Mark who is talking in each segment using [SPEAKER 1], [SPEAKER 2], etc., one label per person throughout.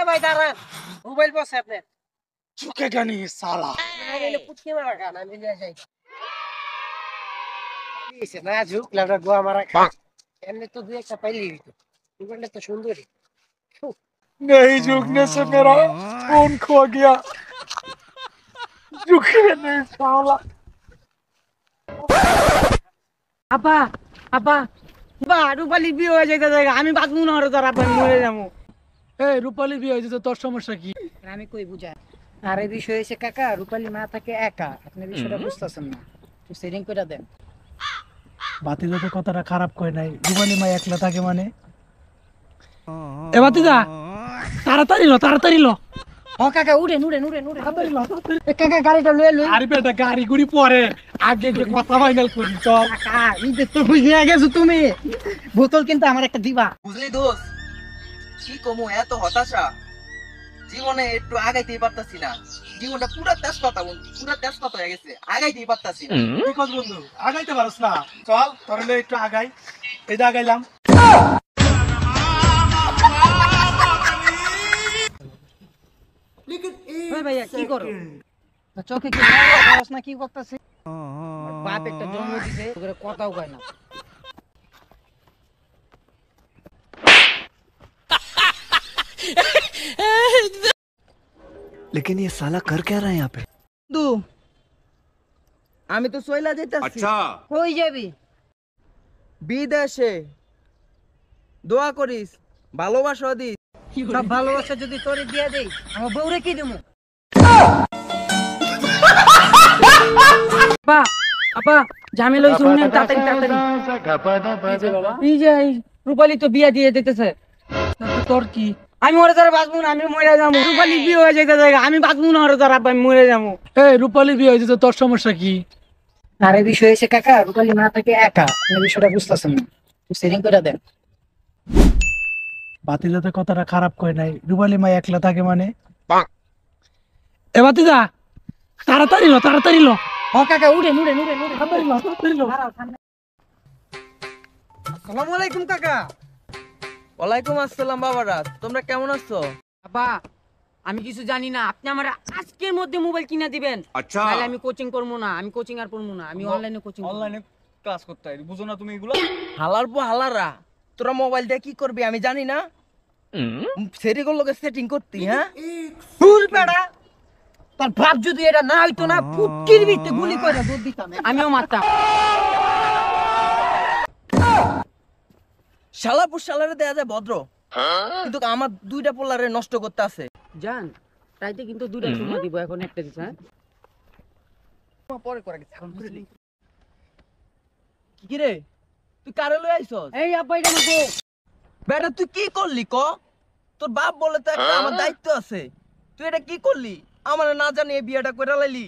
[SPEAKER 1] ভাই দাঁড়ান মোবাইল বসে আপনার
[SPEAKER 2] চুকে গানি সালা
[SPEAKER 1] পুটকি মারা গান আমি নিয়ে যাই এসে না ঝুক লাগা গোয়া মারা খা এমনি তো দুই একটা পাইলি হইতো মোবাইলটা তো সুন্দরই
[SPEAKER 2] नहीं झुकने से मेरा फोन खो गया झुके नहीं साला
[SPEAKER 1] আপা আপা বা রূপালী বিয়ে হয়ে যেতে জায়গা আমি বাঁচবো না ওরা তারা মরে যাবো
[SPEAKER 2] এই রূপালী বিয়ে হয়েছে তোর সমস্যা কি
[SPEAKER 1] আমি কই বুঝাই আর এই বিষয় হয়েছে কাকা রূপালী মা থাকে একা আপনি বিষয়টা বুঝতেছেন না তো সেটিং করে দেন
[SPEAKER 2] বাতিজা তো কথাটা খারাপ কই নাই রূপালী মা একলা থাকে মানে এ বাতিজা তাড়াতাড়ি লো
[SPEAKER 1] ও কাকা উড়েন কাকা গাড়িটা লয়ে
[SPEAKER 2] আরে বেটা গাড়ি গুড়ি পরে আগে যে কথা ফাইনাল করি চল
[SPEAKER 1] কাকা ইতে তো বুঝিয়ে গেছো তুমি বোতল কিন্তু আমার একটা দিবা
[SPEAKER 3] বুঝলি দোস্ত কি কমু এত হতাশা জীবনে একটু আগাইতেই পারতাছি না জীবনটা পুরো তেজপাতা হয়ে গেছে আগাইতেই পারতাছি না
[SPEAKER 2] কি কস বন্ধু আগাইতে পারছ না চল তোরলে একটু আগাই এই যে আগাইলাম
[SPEAKER 1] ওই ভাইয়া কি করো চোখে কি লাগাস না কি করতেছে বাপ একটা জন্ম দিছে ওরে কথাও কয় না
[SPEAKER 4] लेकिन ये साला कर क्या रहा है यहाँ पे
[SPEAKER 3] দু আমি তো সইলা যাইতাছি
[SPEAKER 5] अच्छा
[SPEAKER 1] কই যাবি
[SPEAKER 3] বিদেশে দোয়া করিস ভালোবাসা দিস
[SPEAKER 1] সব ভালোবাসা যদি তোরে দিয়ে দেই আমার বউরে কি দেবো আপা আপা ঝামেলা হইছে শুনেন তাড়াতাড়ি এই যে রূপালী তো বিয়া দিয়ে দিতেছে
[SPEAKER 2] তোর কি
[SPEAKER 1] আমি ওরে তারা বাঁচবো না আমি মরে যাবো রূপালী বিয়ে হয়ে যেতে জায়গা আমি বাঁচবো না ওরে তারা আমি মরে যাবো
[SPEAKER 2] এই রূপালী বিয়ে হয়েছে তোর সমস্যা কি
[SPEAKER 1] আর এই বিষয় হয়েছে কাকা রূপালী মা থাকে একা আপনি বিষয়টা বুঝতেছেন না তো সেটিং করে দেন
[SPEAKER 2] বাতিজা তো কথাটা খারাপ কই নাই রূপালী মা একলা থাকে মানে এ বাতিজা তাড়াতাড়ি লো
[SPEAKER 1] ও কাকা উড়েন
[SPEAKER 2] তাড়াতাড়ি লো
[SPEAKER 1] আসসালামু আলাইকুম কাকা
[SPEAKER 3] ওয়ালাইকুম আসসালাম বাবারা তোমরা কেমন আছো
[SPEAKER 1] আপা আমি কিছু জানি না আপনি আমার আজকের মধ্যে মোবাইল কিনা দিবেন
[SPEAKER 5] अच्छा
[SPEAKER 1] তাহলে আমি কোচিং করবো না আমি কোচিং আর পড়বো না আমি অনলাইনে কোচিং
[SPEAKER 2] অনলাইনে ক্লাস করতে হয় বুঝো না তুমি এগুলো
[SPEAKER 3] হালার পর হালারা তোরা মোবাইল দিয়ে কি করবি আমি জানি না সেরিগুলোর লগে সেটিং করতি হ্যাঁ
[SPEAKER 1] ফুল বেড়া তার বাপ যদি এটা না হইতো না ফুটকির ভিতরে গুলি করে দুধ দিতাম আমিও মারতাম
[SPEAKER 3] শালাপুর শালারে দেয়া যায় ভদ্র কিন্তু আমার দুইটা পোলারে নষ্ট করতে আছে
[SPEAKER 1] জান রাইতে কিন্তু দুটা সময় দিব এখন একটা দিছ হ্যাঁ
[SPEAKER 3] পরে করে গেছে এখন বুঝলি কি রে তুই কারে লই আইছস
[SPEAKER 1] এই আপা এটা আমার বউ
[SPEAKER 3] বেটা তুই কি করলি ক তোর বাপ বলে তো একটা আমার দায়িত্ব আছে তুই এটা কি করলি আমার না জানি এই বিয়েটা কইরা লাইলি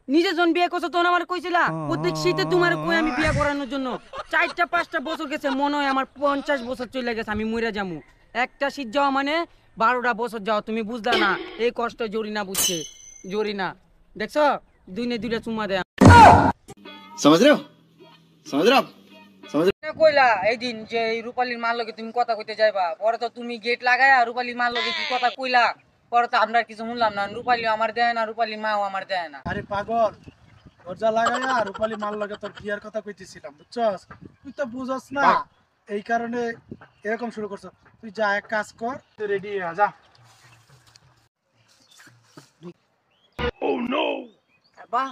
[SPEAKER 1] নিজে জন বিয়ে করছো তখন আমার কইছিলা প্রত্যেক শীতে তোমার কই আমি বিয়ে করানোর জন্য 4টা 5টা বছর গেছে মনে হয় আমার 50 বছর চলে গেছে আমি মইরা যামু একটা শীত যাওয়া মানে 12টা বছর যাওয়া তুমি বুঝলা না এই কষ্ট জরিনা বুঝছে জরিনা দেখছো দুইটা চুমা দেয়
[SPEAKER 4] समझ रहे हो
[SPEAKER 1] কইলা এই দিন যে রূপালীর মার লগে তুমি কথা কইতে যাইবা পরে তো তুমি গেট লাগায়া রূপালীর মার লগে কি কথা কইলা পরে তো আমরা কিছু শুনলাম না রূপালী আমার দেয় না রূপালী মাও আমার দেয় না
[SPEAKER 2] আরে পাগল দরজা লাগাইয়া রূপালী মাল লগে তোর বিয়ার কথা কইতেছিলাম বুঝছস তুই তো বুঝছস না এই কারণে এরকম শুরু করছ তুই যা এক কাজ কর তুই রেডি হয়ে যা
[SPEAKER 5] ओ नो
[SPEAKER 1] বাহ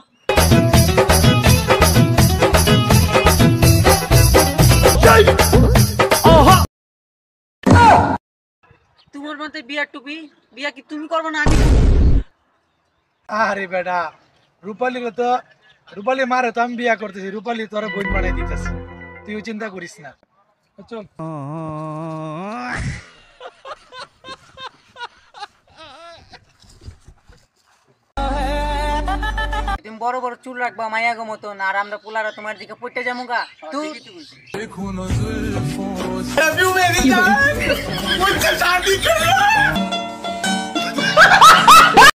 [SPEAKER 1] তোমার মতে বিয়া টুপি বিয়া কি তুমি করবে না আমি
[SPEAKER 2] আরে বেটা রূপালী মারে তো আমি বিয়া করতেছি রূপালী তোরে বোন বানাই দিতেছি তুই চিন্তা করিস না চল
[SPEAKER 1] তুমি বড় বড় চুল রাখবা মায়া গো মতন আর আমরা পোলারা তোমার দিকে পড়তে যাবো গা তুই